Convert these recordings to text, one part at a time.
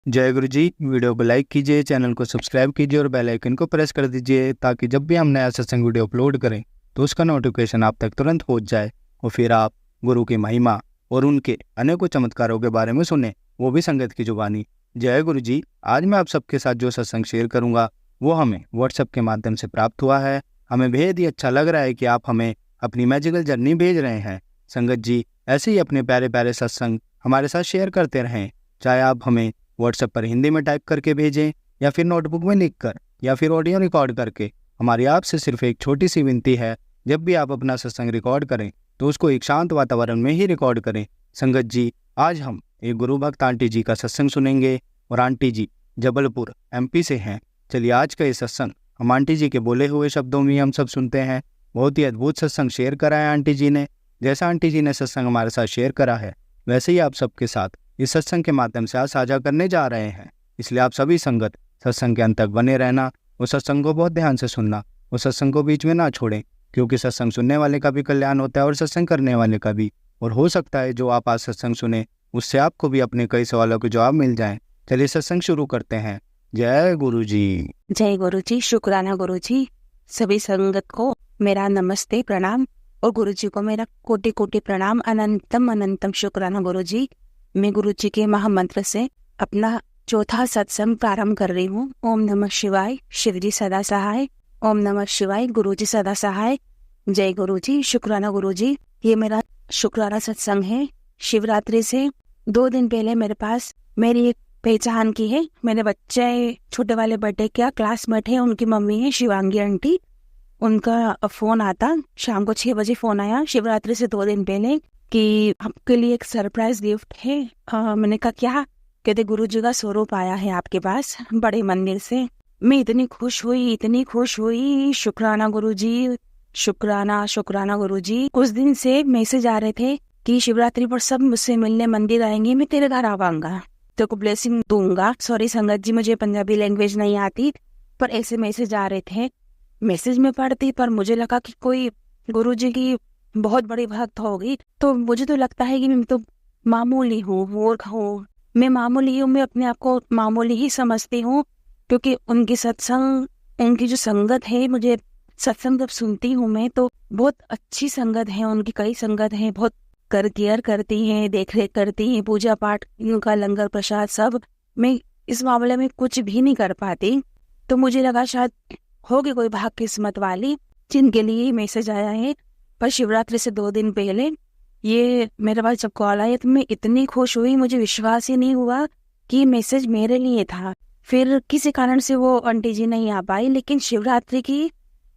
जय गुरु जी। वीडियो को लाइक कीजिए, चैनल को सब्सक्राइब कीजिए और बेल आइकन को प्रेस कर दीजिए ताकि जब भी हम नया सत्संग वीडियो अपलोड करें तो उसका नोटिफिकेशन आप तक तुरंत पहुंच जाए और फिर आप गुरु की महिमा और उनके अनेकों चमत्कारों के बारे में सुने, वो भी संगत की जुबानी। जय गुरु जी। आज मैं आप सबके साथ जो सत्संग शेयर करूँगा वो हमें व्हाट्सएप के माध्यम से प्राप्त हुआ है। हमें बेहद ही अच्छा लग रहा है कि आप हमें अपनी मैजिकल जर्नी भेज रहे हैं। संगत जी ऐसे ही अपने प्यारे प्यारे सत्संग हमारे साथ शेयर करते रहें, चाहे आप हमें व्हाट्सएप पर हिंदी में टाइप करके भेजें या फिर नोटबुक में लिखकर या फिर ऑडियो रिकॉर्ड करके। हमारी आपसे सिर्फ एक छोटी सी विनती है, जब भी आप अपना सत्संग रिकॉर्ड करें तो उसको एक शांत वातावरण में ही रिकॉर्ड करें। संगत जी आज हम एक गुरु भक्त आंटी जी का सत्संग सुनेंगे और आंटी जी जबलपुर MP से हैं। चलिए आज का ये सत्संग हम आंटी जी के बोले हुए शब्दों में हम सब सुनते हैं। बहुत ही अद्भुत सत्संग शेयर करा है आंटी जी ने। जैसा आंटी जी ने सत्संग हमारे साथ शेयर करा है वैसे ही आप सबके साथ इस सत्संग के माध्यम से आज साझा करने जा रहे हैं। इसलिए आप सभी संगत सत्संग के अंत तक बने रहना, उस सत्संग को बहुत ध्यान से सुनना, उस सत्संग को बीच में ना छोड़ें, क्योंकि सत्संग सुनने वाले का भी कल्याण होता है और सत्संग करने वाले का भी। और हो सकता है जो आप आज सत्संग सुने उससे आपको भी अपने कई सवालों के जवाब मिल जाएं। चलिए सत्संग शुरू करते हैं। जय गुरु जी। जय गुरु जी। शुक्राना गुरु जी। सभी संगत को मेरा नमस्ते प्रणाम और गुरु जी को मेरा कोटि कोटि प्रणाम। अनंतम अनंतम शुक्राना गुरु जी। मैं गुरु जी के महामंत्र से अपना चौथा सत्संग प्रारंभ कर रही हूँ। ओम नमः शिवाय। शिव जी सदा सहाय। ओम नमः शिवाय। गुरु जी सदा सहाय। जय गुरु जी। शुक्राना गुरु जी। ये मेरा शुक्राना सत्संग है। शिवरात्रि से 2 दिन पहले मेरे पास मेरी एक पहचान की है, मेरे बच्चे छोटे वाले बर्थडे क्या क्लासमेट है, उनकी मम्मी है शिवांगी आंटी। उनका फोन आता, शाम को 6 बजे फोन आया शिवरात्रि से 2 दिन पहले कि आपके लिए एक सरप्राइज गिफ्ट है। मैंने कहा क्या? कहते गुरु जी का स्वरूप आया है आपके पास बड़े मंदिर से। मैं इतनी खुश हुई। शुक्राना गुरु जी। शुक्राना शुक्राना गुरु जी। कुछ दिन से मैसेज आ रहे थे कि शिवरात्रि पर सब मुझसे मिलने मंदिर आएंगे, मैं तेरे घर आवाऊंगा, तेरे को ब्लेसिंग दूंगा। सॉरी संगत जी, मुझे पंजाबी लैंग्वेज नहीं आती, पर ऐसे मैसेज आ रहे थे। मैसेज में पढ़ती पर मुझे लगा कि कोई गुरु जी की बहुत बड़ी भक्त होगी। तो मुझे तो लगता है कि मैं तो मामूली हूँ, मूर्ख हूँ, मैं मामूली हूँ, मैं अपने आप को मामूली ही समझती हूँ। क्योंकि उनकी सत्संग, उनकी जो संगत है, मुझे सत्संग जब सुनती हूँ मैं तो बहुत अच्छी संगत है उनकी। कई संगत है, बहुत केयर करती हैं, देख रेख करती हैं, पूजा पाठ, उनका लंगर प्रसाद सब। मैं इस मामले में कुछ भी नहीं कर पाती। तो मुझे लगा शायद होगी कोई भाग किस्मत वाली जिनके लिए ही मैसेज आया है। पर शिवरात्रि से 2 दिन पहले ये मेरे पास जब कॉल आया तो मैं इतनी खुश हुई, मुझे विश्वास ही नहीं हुआ कि मैसेज मेरे लिए था। फिर किसी कारण से वो आंटी जी नहीं आ पाई, लेकिन शिवरात्रि की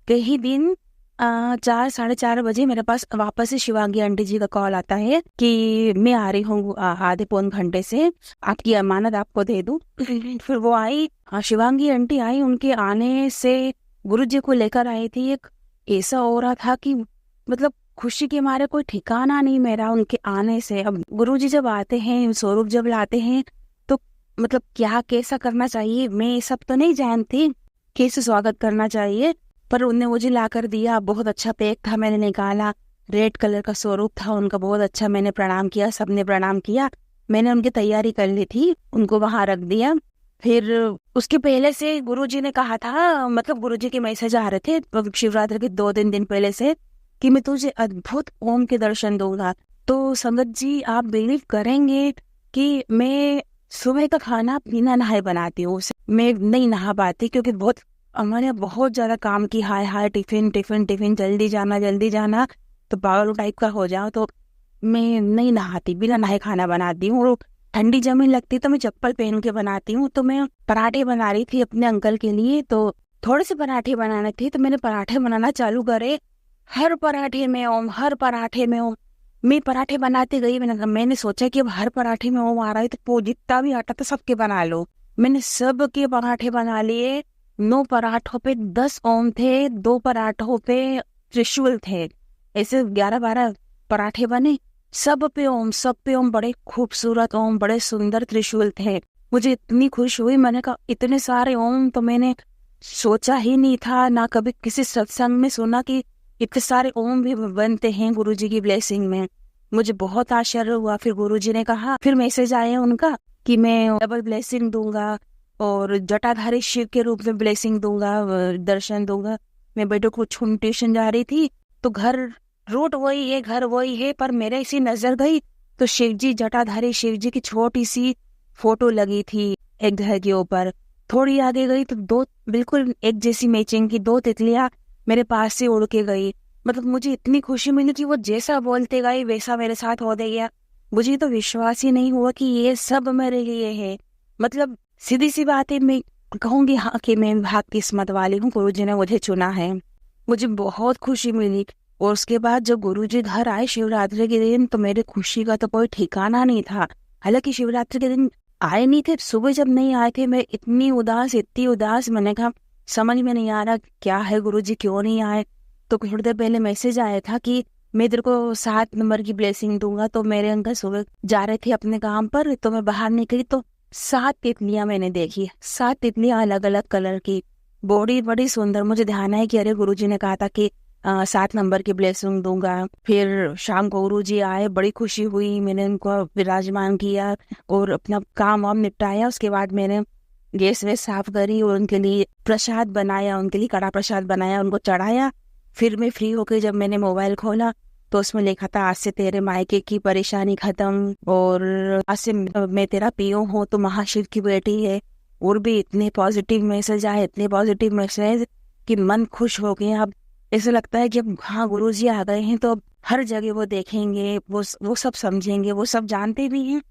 कई दिन 4 साढ़े 4 बजे मेरे पास वापस से शिवांगी आंटी जी का कॉल आता है कि मैं आ रही हूँ आधे पौन घंटे से, आपकी अमानत आपको दे दूं। फिर वो आई, शिवांगी आंटी आई। उनके आने से गुरु जी को लेकर आई थी। एक ऐसा हो रहा था कि मतलब खुशी के मारे कोई ठिकाना नहीं मेरा उनके आने से। अब गुरु जी जब आते हैं, स्वरूप जब लाते हैं तो मतलब क्या कैसा करना चाहिए, मैं सब तो नहीं जानती कैसे स्वागत करना चाहिए, पर उनने मुझे ला कर दिया। बहुत अच्छा पैक था, मैंने निकाला, रेड कलर का स्वरूप था उनका, बहुत अच्छा। मैंने प्रणाम किया, सबने प्रणाम किया। मैंने उनकी तैयारी कर ली थी, उनको वहां रख दिया। फिर उसके पहले से गुरुजी ने कहा था, मतलब गुरुजी के मैसेज आ रहे थे शिवरात्रि के 2 दिन पहले से कि मैं तुझे अद्भुत ओम के दर्शन दूंगा। तो संगत जी आप बिलीव करेंगे कि मैं सुबह का खाना बिना नहाए बनाती हूँ। मैं नहीं नहा पाती क्योंकि बहुत हमारे यहाँ बहुत ज्यादा काम की हाय टिफिन जल्दी जाना तो पागल टाइप का हो जाओ। तो मैं नहीं नहाती, बिना नहाए खाना बनाती हूँ। और ठंडी जमीन लगती तो मैं चप्पल पहन के बनाती हूँ। तो मैं पराठे बना रही थी अपने अंकल के लिए, तो थोड़े से पराठे बनाने थे तो मैंने पराठे बनाना चालू करे। हर पराठे में ओम। मैं पराठे बनाती गई। मैंने सोचा कि अब हर पराठे में ओम आ रहा है तो जितना भी आटा था सबके बना लो। मैंने सबके पराठे बना लिए। 9 पराठों पे 10 ओम थे, 2 पराठों पे त्रिशूल थे। ऐसे 11-12 पराठे बने, सब पे ओम, बड़े खूबसूरत ओम, बड़े सुंदर त्रिशूल थे। मुझे इतनी खुश हुई, मैंने कहा इतने सारे ओम तो मैंने सोचा ही नहीं था, ना कभी किसी सत्संग में सुना कि इतने सारे ओम भी बनते हैं गुरुजी की ब्लेसिंग में। मुझे बहुत आश्चर्य हुआ। फिर गुरुजी ने कहा, फिर मैसेज आया उनका कि मैं डबल ब्लेसिंग दूंगा और जटाधारी शिव के रूप में ब्लेसिंग दूंगा, दर्शन दूंगा। मैं बेटे को ट्यूशन जा रही थी तो घर रूट वही है, घर वही है, पर मेरे इसी नजर गई तो शिव जी, जटाधारी शिव जी की छोटी सी फोटो लगी थी एक घर के ऊपर। थोड़ी आगे गई तो दो बिल्कुल एक जैसी मैचिंग की दो तितलियां मेरे पास से उड़ के गई। मतलब मुझे इतनी खुशी मिली कि वो जैसा बोलते गए वैसा मेरे साथ हो गया। मुझे तो विश्वास ही नहीं हुआ कि ये सब मेरे लिए है। मतलब सीधी सी बात है, मैं कहूंगी हाँ कि मैं भाग किस्मत वाली हूँ, गुरुजी ने मुझे चुना है। मुझे बहुत खुशी मिली। और उसके बाद जब गुरुजी घर आए शिवरात्रि के दिन तो मेरे खुशी का तो कोई ठिकाना नहीं था। हालांकि शिवरात्रि के दिन आए नहीं थे, सुबह जब नहीं आए थे मैं इतनी उदास, मैंने कहा समझ में नहीं आ रहा क्या है गुरुजी क्यों नहीं आए। तो थोड़ी देर पहले मैसेज आया था कि मैं तेरे को 7 नंबर की ब्लेसिंग दूंगा। तो मेरे अंकल सुबह जा रहे थे अपने काम पर, तो मैं बाहर निकली तो 7 तितलियां मैंने देखी। 7 तितलियां अलग अलग कलर की, बड़ी सुंदर। मुझे ध्यान है कि अरे गुरुजी ने कहा था कि 7 नंबर की ब्लेसिंग दूंगा। फिर शाम को गुरुजी आए, बड़ी खुशी हुई, मैंने उनको विराजमान किया और अपना काम वाम निपटाया। उसके बाद मैंने गैस वैस साफ करी और उनके लिए प्रसाद बनाया, उनके लिए कड़ा प्रसाद बनाया, उनको चढ़ाया। फिर मैं फ्री होकर जब मैंने मोबाइल खोला तो उसमें लिखा था आज से तेरे मायके की परेशानी खत्म और आज से मैं तेरा पीओ हूँ, तो महाशिव की बेटी है। और भी इतने पॉजिटिव मैसेज आए, इतने पॉजिटिव मैसेज कि मन खुश हो गया। अब ऐसा लगता है कि अब हाँ गुरुजी आ गए हैं तो अब हर जगह वो देखेंगे, वो सब समझेंगे, वो सब जानते भी हैं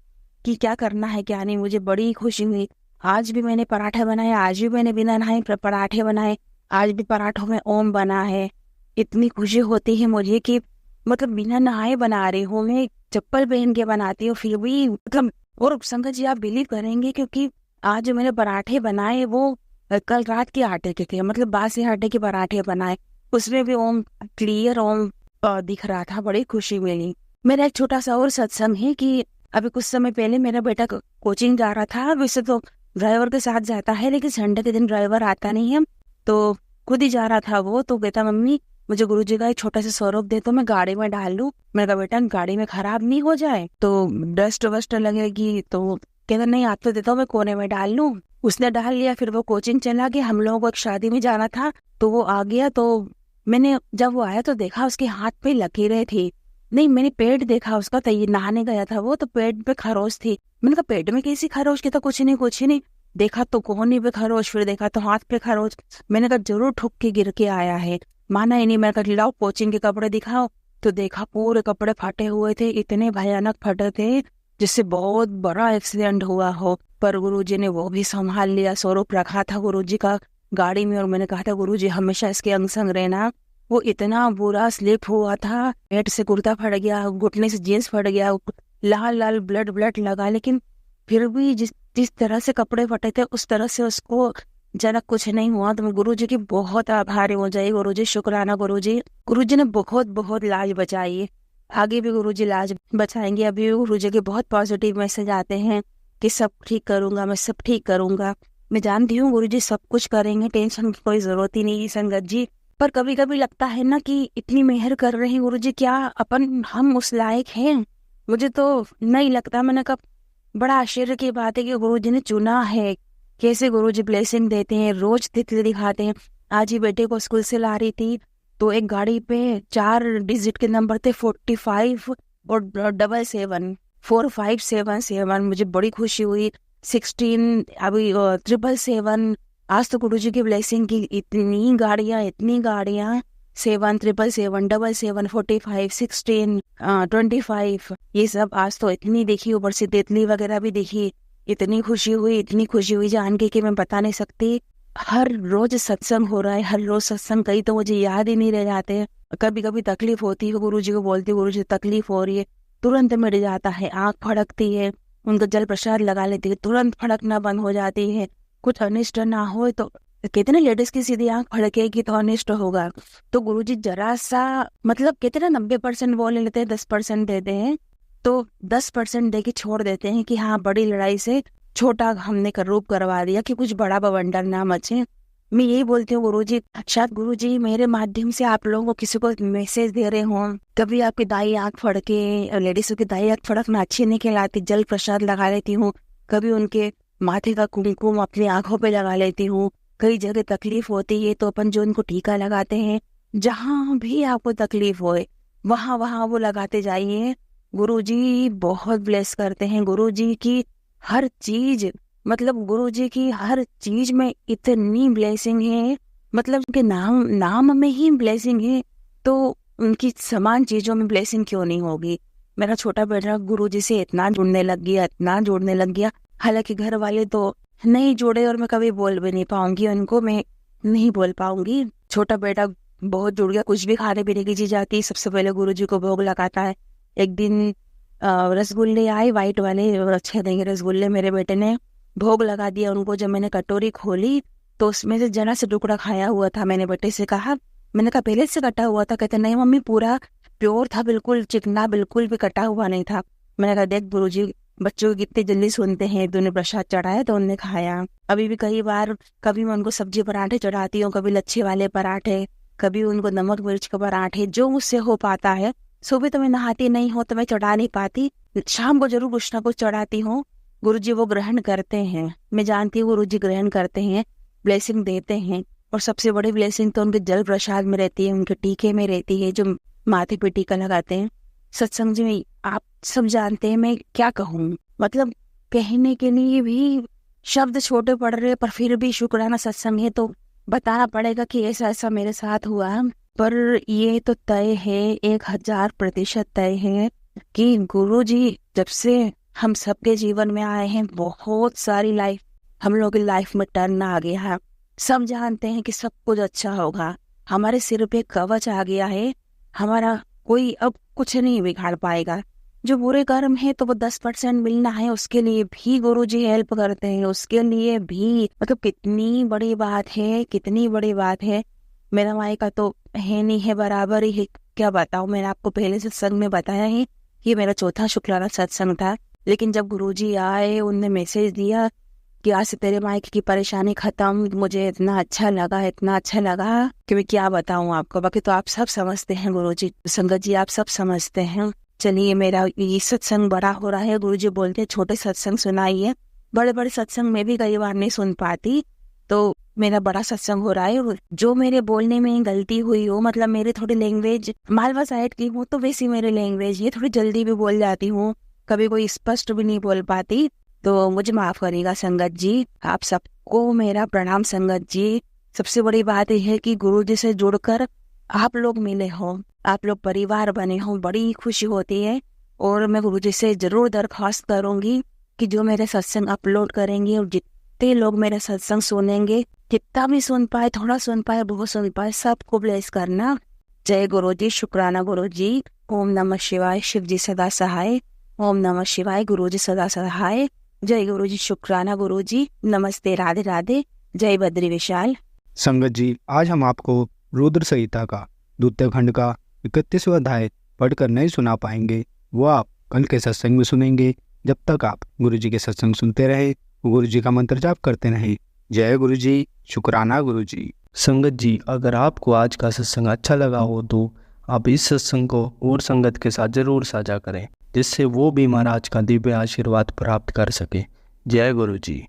कि क्या करना है क्या नहीं। मुझे बड़ी खुशी हुई। आज भी मैंने पराठा बनाया, आज भी मैंने बिना नहाए पराठे बनाए, आज भी पराठों में ओम बना है। इतनी खुशी होती है मुझे कि मतलब बिना नहाए बना रही हूँ, मैं चप्पल पहन के बनाती हूँ फिर भी मतलब। और संगत जी आप बिलीव करेंगे क्योंकि आज जो मैंने पराठे बनाए वो कल रात के आटे के थे, मतलब बासी आटे के पराठे बनाए, उसमें भी ओम क्लियर ओम दिख रहा था। बड़ी खुशी मिली। मेरा एक छोटा सा और सत्संग है कि अभी कुछ समय पहले मेरा बेटा कोचिंग जा रहा था। वैसे तो ड्राइवर के साथ जाता है लेकिन संडे के दिन ड्राइवर आता नहीं है, तो खुद ही जा रहा था वो। तो कहता मम्मी मुझे गुरुजी का एक छोटा सा स्वरूप दे तो मैं गाड़ी में डाल लूं। मैंने कहा बेटा गाड़ी में खराब नहीं हो जाए तो डस्ट वस्ट लगेगी। तो कहता नहीं आप तो देता हूँ, मैं कोने में डाल लूं। उसने डाल लिया। फिर वो कोचिंग चला गया। हम लोगों को एक शादी में जाना था तो वो आ गया। तो मैंने जब वो आया तो देखा उसके हाथ पे लकीरें थी। नहीं मैंने पेट देखा उसका, तो ये नहाने गया था वो, तो पेट पे खरोच थी। मैंने कहा पेट में कैसी खरोच की? तो कुछ नहीं। देखा तो कोहनी पे खरोच, फिर देखा तो हाथ पे खरोच। मैंने कहा जरूर ठुक के गिर के आया है। माना ही नहीं। मैंने कहा लाओ कोचिंग के कपड़े दिखाओ। तो देखा पूरे कपड़े फटे हुए थे, इतने भयानक फटे थे जिससे बहुत बड़ा एक्सीडेंट हुआ हो। पर गुरुजी ने वो भी संभाल लिया। स्वरूप रखा था गुरुजी का गाड़ी में और मैंने कहा था गुरुजी हमेशा इसके अंग संग रहना। वो इतना बुरा स्लिप हुआ था, पेट से कुर्ता फट गया, घुटने से जींस फट गया, लाल ब्लड लगा। लेकिन फिर भी जिस तरह से कपड़े फटे थे उस तरह से उसको जनक कुछ नहीं हुआ। तो मैं गुरुजी की बहुत आभारी हो जाए। गुरुजी शुक्राना गुरुजी ने बहुत लाज बचाई है। आगे भी गुरुजी लाज बचाएंगे। अभी भी गुरुजी के बहुत पॉजिटिव मैसेज आते हैं कि सब ठीक करूंगा, मैं सब ठीक करूंगा। मैं जानती हूँ गुरुजी सब कुछ करेंगे, टेंशन की कोई जरूरत ही नहीं है संगत जी। पर कभी कभी लगता है ना कि इतनी मेहर कर रहे हैं गुरुजी, क्या हम उस लायक हैं? मुझे तो नहीं लगता। मैंने कहा बड़ा आश्चर्य की बात है कि गुरुजी ने चुना है। कैसे गुरुजी ब्लेसिंग देते हैं, रोज तितली दिखाते हैं। आज ही बेटे को स्कूल से ला रही थी तो एक गाड़ी पे 4 डिजिट के नंबर थे, 45 और 77 4577। मुझे बड़ी खुशी हुई। 16 अभी 777। आज तो गुरुजी की ब्लेसिंग की इतनी गाड़ियां 7 777 77 45 16 25 ये सब आज तो इतनी देखी। ऊपर से तितली वगैरह भी देखी। इतनी खुशी हुई जान के कि मैं बता नहीं सकती। हर रोज सत्संग हो रहा है, हर रोज सत्संग कई तो मुझे याद ही नहीं रह जाते। कभी कभी तकलीफ होती है, गुरुजी को बोलती हूँ गुरुजी तकलीफ हो रही है, तुरंत मिट जाता है। आंख फड़कती है, उनका जल प्रसाद लगा लेती है, तुरंत फड़कना बंद हो जाती है। कुछ अनिष्ट ना हो तो कहते ना लेडीज की सीधी आंख फड़केगी तो अनिष्ट होगा। तो गुरुजी जरा सा मतलब कहते ना 90% बोल लेते हैं, 10% देते हैं। तो 10% दे के छोड़ देते हैं कि हाँ बड़ी लड़ाई से छोटा हमने रूप करवा दिया कि कुछ बड़ा बवंडर ना मचे। मैं यही बोलती हूँ गुरुजी, शायद गुरुजी मेरे माध्यम से आप लोगों को किसी को मैसेज दे रहे हो। कभी आपकी दाई आंख फड़के, लेडीजों की दाई आंख फड़कना अच्छी नहीं कहलाती। जल प्रसाद लगा लेती हूँ कभी उनके माथे का कुमकुम अपनी आंखों पे लगा लेती हूँ। कई जगह तकलीफ होती है तो अपन जो उनको टीका लगाते हैं, जहाँ भी आपको तकलीफ होए वहाँ वहाँ वो लगाते जाइए। गुरुजी बहुत ब्लेस करते हैं। गुरुजी की हर चीज, मतलब गुरुजी की हर चीज में इतनी ब्लेसिंग है, मतलब उनके नाम में ही ब्लेसिंग है, तो उनकी समान चीजों में ब्लेसिंग क्यों नहीं होगी। मेरा छोटा बेटा गुरुजी से इतना जुड़ने लग गया, इतना जुड़ने लग गया। हालांकि घर वाले तो नहीं जुड़े और मैं कभी बोल भी नहीं पाऊंगी उनको, मैं नहीं बोल पाऊंगी। छोटा बेटा बहुत जुड़ गया। कुछ भी खाने पीने की चीज आती है सबसे पहले गुरुजी को भोग लगाता है। एक दिन रसगुल्ले आए वाइट वाले, और अच्छे देंगे रसगुल्ले, मेरे बेटे ने भोग लगा दिया उनको। जब मैंने कटोरी खोली तो उसमें से जरा से टुकड़ा खाया हुआ था। मैंने बेटे से कहा, मैंने कहा पहले से कटा हुआ था? कहते नहीं मम्मी, पूरा प्योर था, बिल्कुल चिकना, बिल्कुल भी कटा हुआ नहीं था। मैंने कहा देख गुरुजी बच्चों को कितने जल्दी सुनते हैं। तो उन्हें प्रसाद चढ़ाया तो उन्होंने खाया। अभी भी कई बार कभी मैं उनको सब्जी पराठे चढ़ाती हूँ, कभी लच्छे वाले पराठे, कभी उनको नमक मिर्च के पराठे, जो मुझसे हो पाता है। सुबह तो मैं नहाती नहीं हूँ तो मैं चढ़ा नहीं पाती, शाम को जरूर कुछ ना कुछ चढ़ाती हूँ। गुरुजी वो ग्रहण करते हैं, मैं जानती हूँ गुरुजी ग्रहण करते हैं, ब्लेसिंग देते हैं। और सबसे बड़ी ब्लेसिंग तो उनके जल प्रसाद में रहती है, उनके टीके में रहती है, जो माथे पे टीका लगाते हैं। सत्संग जी आप सब जानते हैं, मैं क्या कहूँ, मतलब कहने के लिए भी शब्द छोटे पड़ रहे, पर फिर भी शुक्राना सत्संग है तो बताना पड़ेगा कि ऐसा ऐसा मेरे साथ हुआ। पर ये तो तय है, 1000% तय है कि गुरुजी जब से हम सबके जीवन में आए हैं, बहुत सारी लाइफ हम लोग की लाइफ में टर्न आ गया है। सब जानते हैं कि सब कुछ अच्छा होगा। हमारे सिर पे कवच आ गया है, हमारा कोई अब कुछ नहीं बिगाड़ पाएगा। जो बुरे कर्म है तो वो 10% मिलना है, उसके लिए भी गुरुजी हेल्प करते हैं, उसके लिए भी, मतलब कितनी बड़ी बात है, कितनी बड़ी बात है। मेरा माई का तो है नहीं है, बराबर ही है। क्या बताऊं, मैंने आपको पहले सत्संग में बताया है, ये मेरा चौथा शुक्राना सत्संग था। लेकिन जब गुरुजी आए, उनने मैसेज दिया कि आज से तेरे माई की परेशानी खत्म, मुझे इतना अच्छा लगा, इतना अच्छा लगा कि मैं क्या बताऊं आपको। बाकी तो आप सब समझते हैं गुरुजी, संगत जी आप सब समझते हैं। चलिए मेरा ये सत्संग बड़ा हो रहा है। गुरुजी बोलते हैं छोटे सत्संग सुनाइए। बड़े बड़े सत्संग में भी कई बार नहीं सुन पाती, तो मेरा बड़ा सत्संग हो रहा है। और जो मेरे बोलने में गलती हुई हो, मतलब मेरे थोड़ी लैंग्वेज मालवा साइड की हूँ तो वैसी मेरी लैंग्वेज है, थोड़ी जल्दी भी बोल जाती हूँ, कभी कोई स्पष्ट भी नहीं बोल पाती, तो मुझे माफ करिएगा संगत जी। आप सबको मेरा प्रणाम संगत जी। सबसे बड़ी बात यह है कि गुरुजी से जुड़कर आप लोग मिले हो, आप लोग परिवार बने हो, बड़ी खुशी होती है। और मैं गुरुजी से जरूर दरख्वास्त करूंगी कि जो मेरे सत्संग अपलोड करेंगे और जितने लोग मेरे सत्संग सुनेंगे, जितना भी सुन पाए, थोड़ा सुन पाए, बहुत सुन पाए, सबको ब्लेस करना। जय गुरुजी, शुक्राना गुरुजी। ओम नमः शिवाय, शिव जी सदा सहाय। ओम नमः शिवाय, गुरुजी सदा सहाय। जय गुरुजी, शुक्राना गुरुजी। नमस्ते, राधे राधे। जय बद्री विशाल। संगत जी, आज हम आपको रुद्र संहिता का 2 खंड का 31वां अध्याय पढ़कर नहीं सुना पाएंगे, वो आप कल के सत्संग में सुनेंगे। जब तक आप गुरुजी के सत्संग सुनते रहे, गुरुजी का मंत्र जाप करते रहे। जय गुरुजी, शुक्राना गुरुजी। संगत जी, अगर आपको आज का सत्संग अच्छा लगा हो तो आप इस सत्संग को और संगत के साथ जरूर साझा करें, जिससे वो भी महाराज का दिव्य आशीर्वाद प्राप्त कर सके। जय गुरुजी।